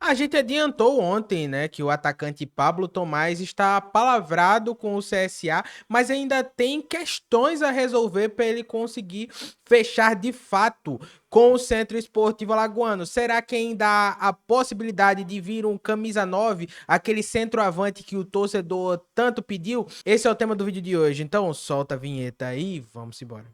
A gente adiantou ontem, né, que o atacante Pablo Tomás está palavrado com o CSA, mas ainda tem questões a resolver para ele conseguir fechar de fato com o Centro Esportivo Alagoano. Será que ainda há a possibilidade de vir um camisa 9, aquele centroavante que o torcedor tanto pediu? Esse é o tema do vídeo de hoje. Então, solta a vinheta aí e vamos embora.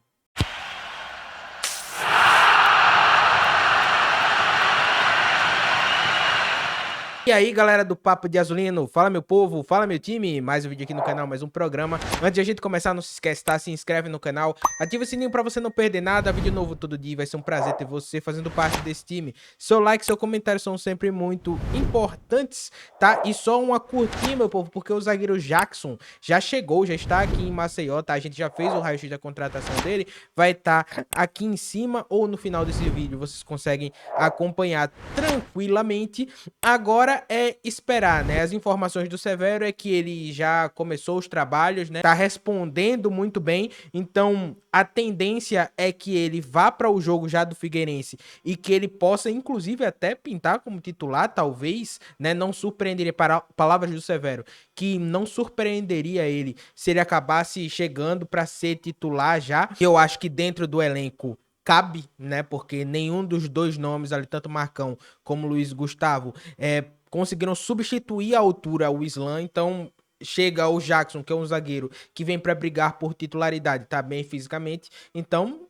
E aí, galera do Papo de Azulino, fala meu povo, fala meu time, mais um vídeo aqui no canal, mais um programa. Antes de a gente começar, não se esquece, tá? Se inscreve no canal, ativa o sininho pra você não perder nada, vídeo novo todo dia, vai ser um prazer ter você fazendo parte desse time. Seu like, seu comentário são sempre muito importantes, tá? E só uma curtinha, meu povo, porque o zagueiro Jackson já chegou, já está aqui em Maceió, tá? A gente já fez o raio-x da contratação dele, vai estar aqui em cima ou no final desse vídeo, vocês conseguem acompanhar tranquilamente. Agora é esperar, né? As informações do Severo é que ele já começou os trabalhos, né? Tá respondendo muito bem, então a tendência é que ele vá para o jogo já do Figueirense e que ele possa, inclusive, até pintar como titular, talvez, né? Não surpreenderia, para palavras do Severo, que não surpreenderia ele se ele acabasse chegando para ser titular já. Eu acho que dentro do elenco cabe, né? Porque nenhum dos dois nomes ali, tanto Marcão como Luiz Gustavo, conseguiram substituir a altura o Islam, então chega o Jackson, que é um zagueiro que vem para brigar por titularidade, tá bem fisicamente, então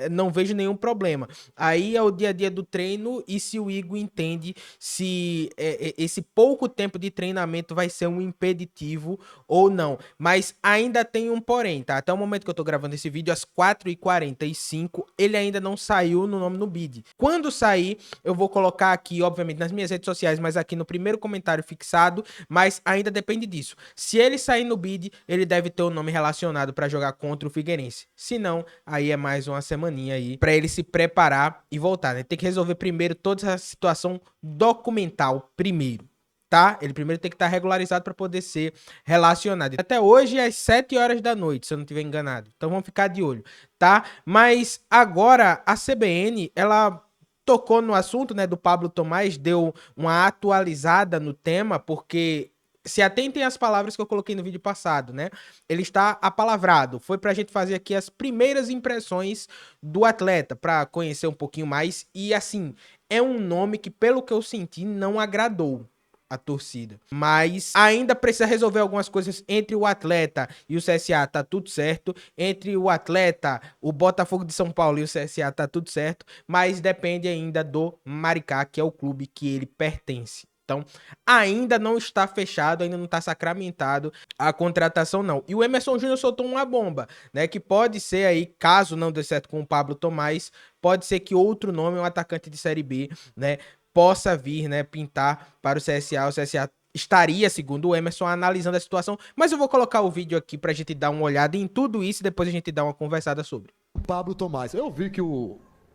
não vejo nenhum problema. Aí é o dia a dia do treino e se o Igor entende se esse pouco tempo de treinamento vai ser um impeditivo ou não. Mas ainda tem um porém, tá? Até o momento que eu tô gravando esse vídeo, às 4h45, ele ainda não saiu no nome no bid. Quando sair, eu vou colocar aqui, obviamente, nas minhas redes sociais, mas aqui no primeiro comentário fixado, mas ainda depende disso. Se ele sair no bid, ele deve ter o nome relacionado para jogar contra o Figueirense. Se não, aí é mais uma semaninha aí para ele se preparar e voltar, né? Tem que resolver primeiro toda essa situação documental primeiro, tá? Ele primeiro tem que estar regularizado para poder ser relacionado. Até hoje às 7 horas da noite, se eu não estiver enganado. Então vamos ficar de olho, tá? Mas agora a CBN, ela tocou no assunto, né, do Pablo Tomás, deu uma atualizada no tema, porque se atentem às palavras que eu coloquei no vídeo passado, né? Ele está apalavrado. Foi pra gente fazer aqui as primeiras impressões do atleta, pra conhecer um pouquinho mais. E assim, é um nome que, pelo que eu senti, não agradou a torcida. Mas ainda precisa resolver algumas coisas entre o atleta e o CSA, tá tudo certo. Entre o atleta, o Botafogo de São Paulo e o CSA, tá tudo certo. Mas depende ainda do Maricá, que é o clube que ele pertence. Então, ainda não está fechado, ainda não está sacramentado a contratação, não. E o Emerson Júnior soltou uma bomba, né? Que pode ser aí, caso não dê certo com o Pablo Tomás, pode ser que outro nome, um atacante de Série B, né? Possa vir, né? Pintar para o CSA. O CSA estaria, segundo o Emerson, analisando a situação. Mas eu vou colocar o vídeo aqui pra gente dar uma olhada em tudo isso e depois a gente dar uma conversada sobre. O Pablo Tomás. Eu vi que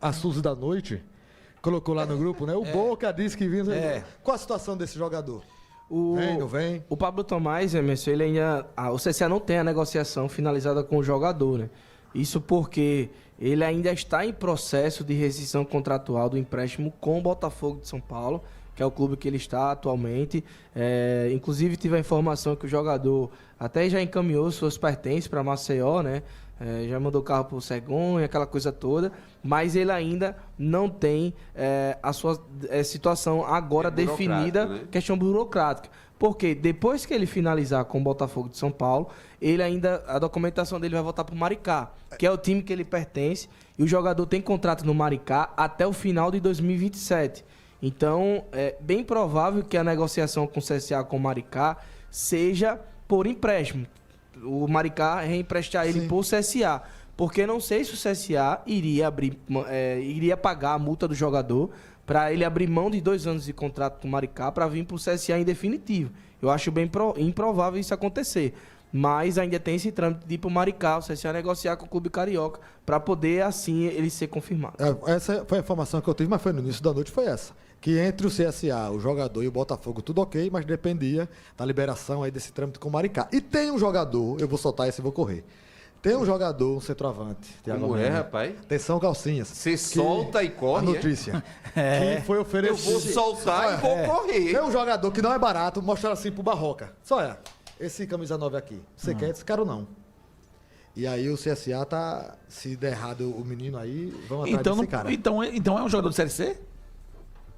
a Suzy da Noite colocou lá no grupo, né? O Boca disse que vinha. Qual a situação desse jogador? Vem, não vem? O Pablo Tomás, Emerson, ele ainda. O CSA não tem a negociação finalizada com o jogador, né? Isso porque ele ainda está em processo de rescisão contratual do empréstimo com o Botafogo de São Paulo, que é o clube que ele está atualmente. Inclusive, tive a informação que o jogador até já encaminhou suas pertences para Maceió, né? Já mandou carro pro Cegonha, aquela coisa toda, mas ele ainda não tem a sua situação agora definida, né? Questão burocrática. Porque depois que ele finalizar com o Botafogo de São Paulo, a documentação dele vai voltar pro Maricá, que é o time que ele pertence, e o jogador tem contrato no Maricá até o final de 2027. Então, é bem provável que a negociação com o CSA com o Maricá seja por empréstimo. O Maricá reemprestar ele por CSA. Porque não sei se o CSA iria pagar a multa do jogador para ele abrir mão de 2 anos de contrato com o Maricá para vir para o CSA em definitivo. Eu acho bem improvável isso acontecer. Mas ainda tem esse trâmite de ir para o Maricá, o CSA negociar com o Clube Carioca, para poder, assim, ele ser confirmado. Essa foi a informação que eu tive, mas foi no início da noite, foi essa. Que entre o CSA, o jogador e o Botafogo, tudo ok, mas dependia da liberação aí desse trâmite com o Maricá. E tem um jogador, eu vou soltar esse e vou correr. Tem um jogador, um centroavante. Como é, rapaz? Atenção, calcinhas. Você solta e corre. A notícia. Que foi oferecido. Eu vou soltar e vou correr. Tem um jogador que não é barato, mostraram assim pro Barroca. Só é. Esse camisa 9 aqui. Você quer esse cara ou não? E aí o CSA tá. Se der errado o menino aí, vamos atrás desse cara. Então é um jogador de Série C?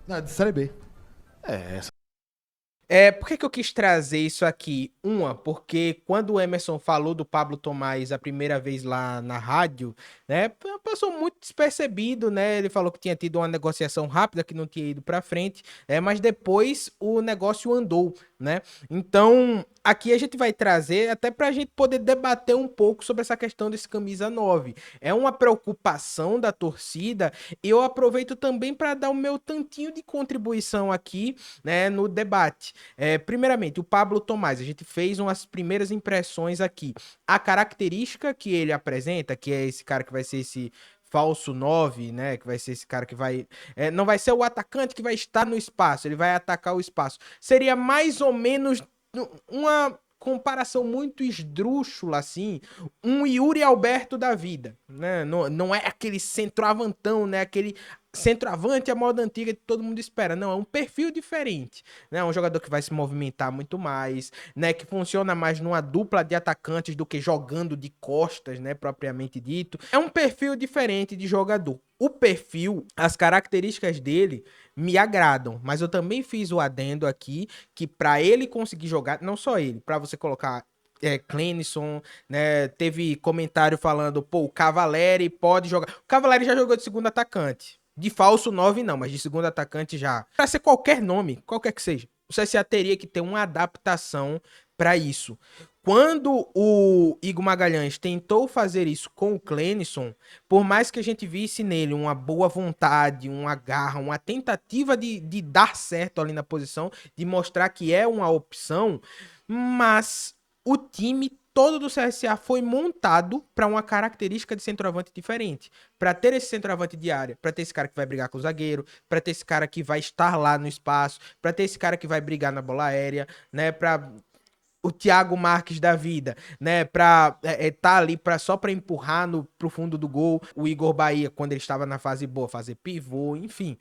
Não, de Série B. Por que eu quis trazer isso aqui? Porque quando o Emerson falou do Pablo Thomaz a primeira vez lá na rádio, né, passou muito despercebido, né? Ele falou que tinha tido uma negociação rápida, que não tinha ido pra frente, mas depois o negócio andou, né? Então, aqui a gente vai trazer até pra gente poder debater um pouco sobre essa questão desse camisa 9. É uma preocupação da torcida e eu aproveito também para dar o meu tantinho de contribuição aqui, né, no debate. Primeiramente, o Pablo Thomaz, a gente fez umas primeiras impressões aqui. A característica que ele apresenta, que é esse cara que vai ser esse falso 9, né, que vai ser esse cara que vai... não vai ser o atacante que vai estar no espaço, ele vai atacar o espaço. Seria mais ou menos uma comparação muito esdrúxula, assim, um Yuri Alberto da vida, né? Não é aquele centroavantão, né? Aquele centroavante à moda antiga que todo mundo espera. Não, é um perfil diferente, né? Um jogador que vai se movimentar muito mais, né? Que funciona mais numa dupla de atacantes do que jogando de costas, né? Propriamente dito. É um perfil diferente de jogador. O perfil, as características dele me agradam, mas eu também fiz o adendo aqui que para ele conseguir jogar, não só ele, para você colocar Clenison, né? Teve comentário falando, pô, o Cavalieri pode jogar. O Cavalieri já jogou de segundo atacante. De falso 9 não, mas de segundo atacante já. Pra ser qualquer nome, qualquer que seja, o CSA teria que ter uma adaptação para isso. Quando o Igor Magalhães tentou fazer isso com o Clenison, por mais que a gente visse nele uma boa vontade, uma garra, uma tentativa de dar certo ali na posição, de mostrar que é uma opção, mas o time todo do CSA foi montado para uma característica de centroavante diferente. Para ter esse centroavante de área, para ter esse cara que vai brigar com o zagueiro, para ter esse cara que vai estar lá no espaço, para ter esse cara que vai brigar na bola aérea, né? Para o Thiago Marques da vida, né? Pra tá ali só pra empurrar pro fundo do gol. O Igor Bahia, quando ele estava na fase boa, fazer pivô, enfim.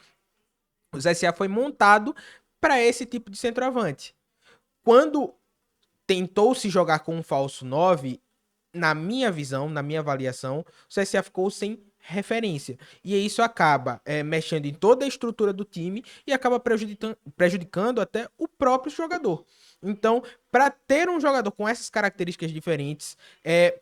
O CSA foi montado para esse tipo de centroavante. Quando tentou se jogar com um falso 9, na minha visão, na minha avaliação, o CSA ficou sem referência. E isso acaba mexendo em toda a estrutura do time e acaba prejudicando até o próprio jogador. Então, para ter um jogador com essas características diferentes,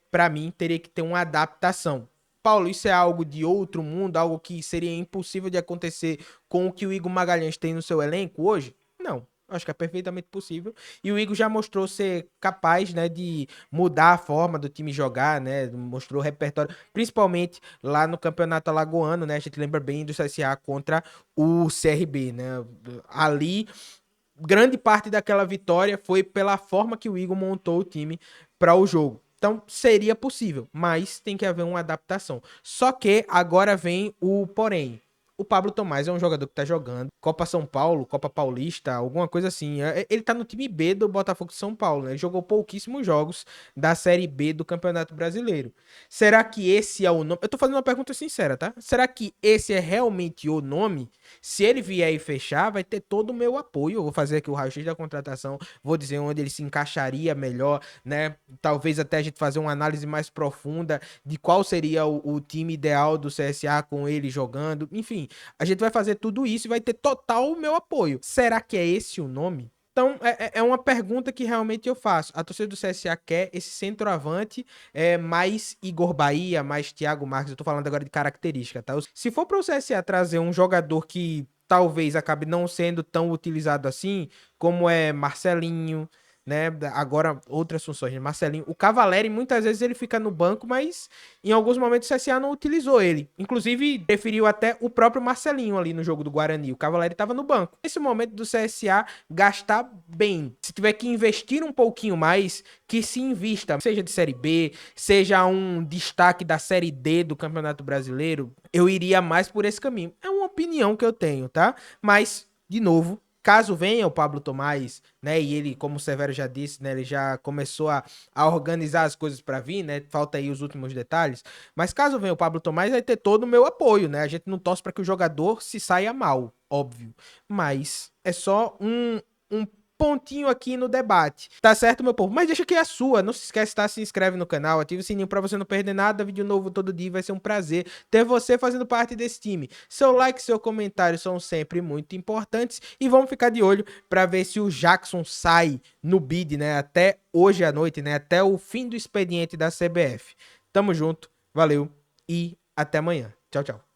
para mim, teria que ter uma adaptação. Paulo, isso é algo de outro mundo, algo que seria impossível de acontecer com o que o Igor Magalhães tem no seu elenco hoje? Não. Acho que é perfeitamente possível. E o Igor já mostrou ser capaz, né, de mudar a forma do time jogar, né? Mostrou repertório, principalmente lá no Campeonato Alagoano, né? A gente lembra bem do CSA contra o CRB, né? Ali, grande parte daquela vitória foi pela forma que o Igor montou o time para o jogo. Então, seria possível, mas tem que haver uma adaptação. Só que agora vem o porém. O Pablo Thomaz é um jogador que tá jogando Copa São Paulo, Copa Paulista, alguma coisa assim. Ele tá no time B do Botafogo de São Paulo, né? Ele jogou pouquíssimos jogos da Série B do Campeonato Brasileiro. Será que esse é o nome? Eu tô fazendo uma pergunta sincera, tá? Será que esse é realmente o nome? Se ele vier e fechar, vai ter todo o meu apoio. Eu vou fazer aqui o raio-x da contratação, vou dizer onde ele se encaixaria melhor, né? Talvez até a gente fazer uma análise mais profunda de qual seria o time ideal do CSA com ele jogando. Enfim, a gente vai fazer tudo isso e vai ter total o meu apoio. Será que é esse o nome? Então, é uma pergunta que realmente eu faço. A torcida do CSA quer esse centroavante mais Igor Bahia, mais Thiago Marques. Eu tô falando agora de característica, tá? Se for para o CSA trazer um jogador que talvez acabe não sendo tão utilizado assim, como é Marcelinho, né? Agora, outras funções, né? Marcelinho. O Cavalieri, muitas vezes, ele fica no banco, mas em alguns momentos o CSA não utilizou ele. Inclusive, preferiu até o próprio Marcelinho ali no jogo do Guarani. O Cavalieri estava no banco. Nesse momento do CSA, gastar bem. Se tiver que investir um pouquinho mais, que se invista. Seja de Série B, seja um destaque da Série D do Campeonato Brasileiro, eu iria mais por esse caminho. É uma opinião que eu tenho, tá? Mas, de novo, caso venha o Pablo Thomaz, né, e ele, como o Severo já disse, né, ele já começou a organizar as coisas para vir, né, falta aí os últimos detalhes, mas caso venha o Pablo Thomaz, vai ter todo o meu apoio, né, a gente não torce para que o jogador se saia mal, óbvio, mas é só um pontinho aqui no debate. Tá certo, meu povo? Mas deixa aqui a sua. Não se esquece, tá? Se inscreve no canal, ativa o sininho pra você não perder nada. Vídeo novo todo dia. Vai ser um prazer ter você fazendo parte desse time. Seu like, seu comentário são sempre muito importantes. E vamos ficar de olho pra ver se o Jackson sai no bid, né? Até hoje à noite, né? Até o fim do expediente da CBF. Tamo junto. Valeu e até amanhã. Tchau, tchau.